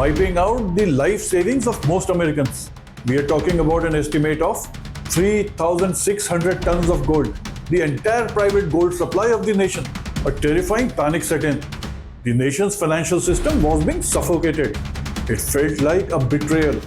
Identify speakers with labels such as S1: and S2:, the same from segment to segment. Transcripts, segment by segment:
S1: wiping out the life savings of most Americans. We are talking about an estimate of 3,600 tons of gold, the entire private gold supply of the nation. A terrifying panic set in. The nation's financial system was being suffocated. It felt like a betrayal.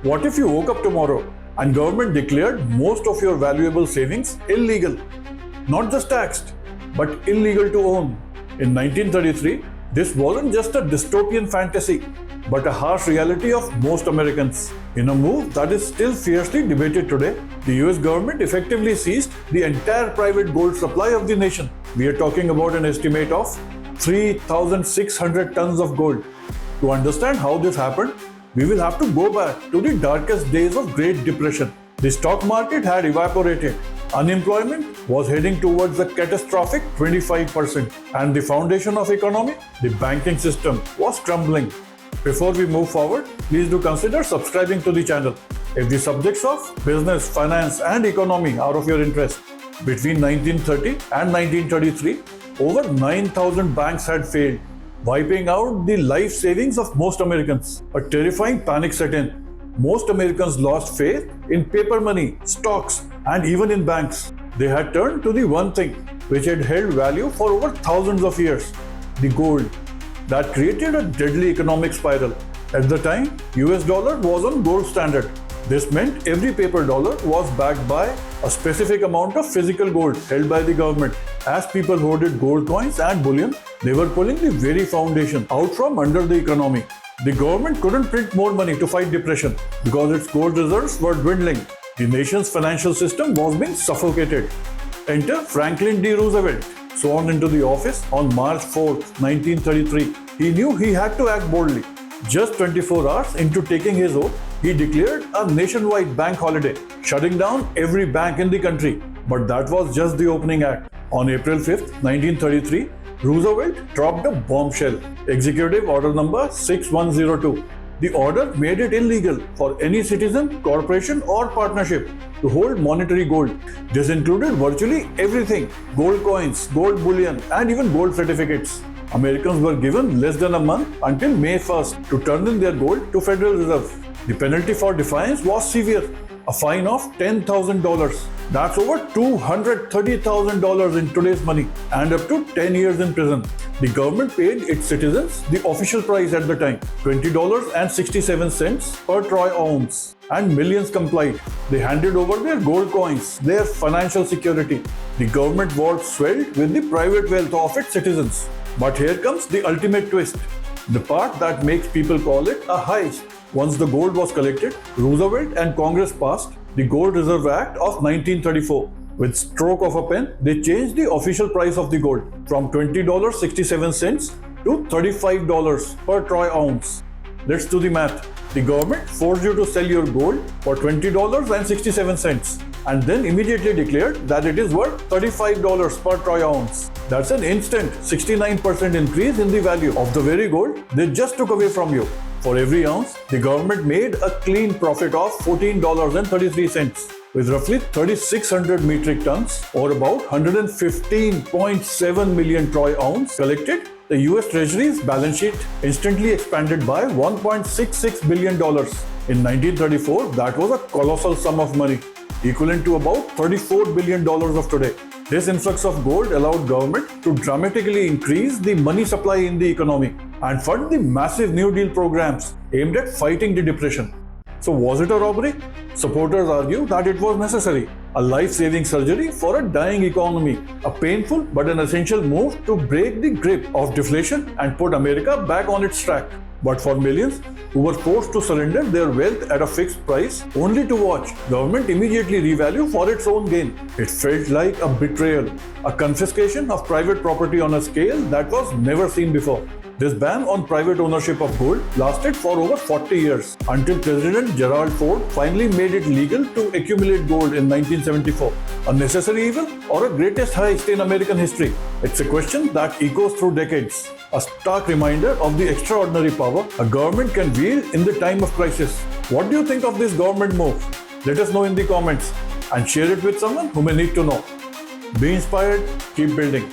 S1: What if you woke up tomorrow and government declared most of your valuable savings illegal? Not just taxed, but illegal to own. In 1933, this wasn't just a dystopian fantasy, but a harsh reality of most Americans. In a move that is still fiercely debated today, the US government effectively seized the entire private gold supply of the nation. We are talking about an estimate of 3,600 tons of gold. To understand how this happened, we will have to go back to the darkest days of Great Depression. The stock market had evaporated, unemployment was heading towards a catastrophic 25%, and the foundation of economy, the banking system, was crumbling. Before we move forward, please do consider subscribing to the channel. If the subjects of business, finance and economy are of your interest, between 1930 and 1933, over 9,000 banks had failed, wiping out the life savings of most Americans. A terrifying panic set in. Most Americans lost faith in paper money, stocks, and even in banks. They had turned to the one thing which had held value for over thousands of years, the gold. That created a deadly economic spiral. At the time, US dollar was on gold standard. This meant every paper dollar was backed by a specific amount of physical gold held by the government. As people hoarded gold coins and bullion, they were pulling the very foundation out from under the economy. The government couldn't print more money to fight depression because its gold reserves were dwindling. The nation's financial system was being suffocated. Enter Franklin D. Roosevelt, sworn into the office on March 4, 1933. He knew he had to act boldly. Just 24 hours into taking his oath, he declared a nationwide bank holiday, shutting down every bank in the country. But that was just the opening act. On April 5, 1933, Roosevelt dropped a bombshell, Executive Order Number 6102. The order made it illegal for any citizen, corporation or partnership to hold monetary gold. This included virtually everything: gold coins, gold bullion and even gold certificates. Americans were given less than a month until May 1st to turn in their gold to Federal Reserve. The penalty for defiance was severe, a fine of $10,000. That's over $230,000 in today's money and up to 10 years in prison. The government paid its citizens the official price at the time, $20.67 per troy ounce, and millions complied. They handed over their gold coins, their financial security. The government vault swelled with the private wealth of its citizens. But here comes the ultimate twist, the part that makes people call it a heist. Once the gold was collected, Roosevelt and Congress passed the Gold Reserve Act of 1934. With stroke of a pen, they changed the official price of the gold from $20.67 to $35 per troy ounce. Let's do the math. The government forced you to sell your gold for $20.67 and then immediately declared that it is worth $35 per troy ounce. That's an instant 69% increase in the value of the very gold they just took away from you. For every ounce, the government made a clean profit of $14.33. With roughly 3,600 metric tons or about 115.7 million troy ounce collected, the US Treasury's balance sheet instantly expanded by $1.66 billion. In 1934, that was a colossal sum of money, equivalent to about $34 billion of today. This influx of gold allowed government to dramatically increase the money supply in the economy and fund the massive New Deal programs aimed at fighting the depression. So was it a robbery? Supporters argue that it was necessary, a life-saving surgery for a dying economy, a painful but an essential move to break the grip of deflation and put America back on its track. But for millions who were forced to surrender their wealth at a fixed price only to watch government immediately revalue for its own gain, it felt like a betrayal, a confiscation of private property on a scale that was never seen before. This ban on private ownership of gold lasted for over 40 years until President Gerald Ford finally made it legal to accumulate gold in 1974. A necessary evil or a greatest heist in American history? It's a question that echoes through decades. A stark reminder of the extraordinary power a government can wield in the time of crisis. What do you think of this government move? Let us know in the comments and share it with someone who may need to know. Be inspired, keep building.